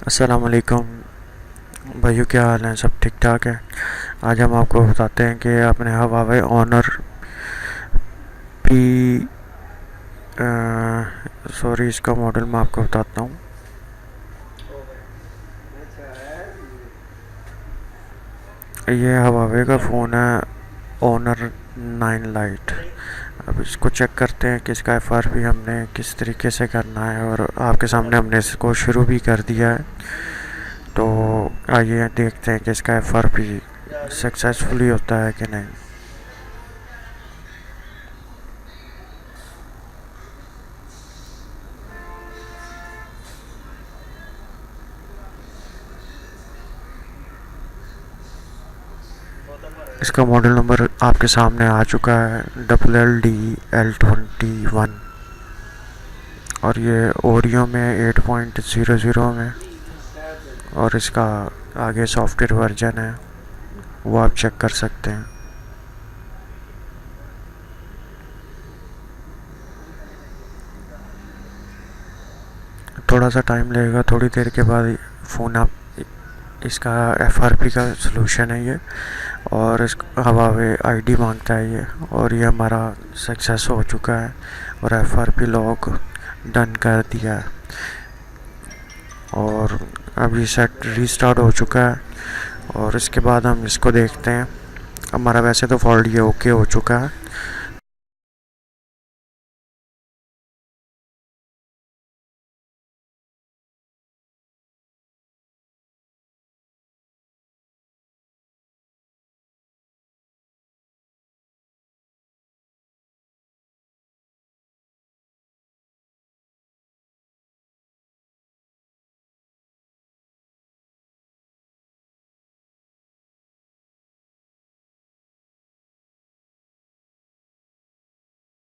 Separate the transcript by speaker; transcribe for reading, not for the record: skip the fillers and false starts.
Speaker 1: अस्सलाम वालेकुम भाइयों, क्या हाल है? सब ठीक ठाक है। आज हम आपको बताते हैं कि अपने हवावे ऑनर पी सॉरी, इसका मॉडल मैं आपको बताता हूँ। ये हवावे का फ़ोन है, ऑनर 9 लाइट। अब इसको चेक करते हैं कि इसका FRP हमने किस तरीके से करना है, और आपके सामने हमने इसको शुरू भी कर दिया है। तो आइए देखते हैं कि इसका FRP सक्सेसफुली होता है कि नहीं। इसका मॉडल नंबर आपके सामने आ चुका है, LLDL21। और ये ओरियो में 8.00 में, और इसका आगे सॉफ्टवेयर वर्जन है, वो आप चेक कर सकते हैं। थोड़ा सा टाइम लगेगा, थोड़ी देर के बाद फ़ोन आप इसका FRP का सलूशन है ये, और इस हवावे ID मांगता है ये, और ये हमारा सक्सेस हो चुका है और FRP लॉक डन कर दिया है। और अभी सेट रीस्टार्ट हो चुका है, और इसके बाद हम इसको देखते हैं। हमारा वैसे तो फॉल्ट ये ओके हो चुका है,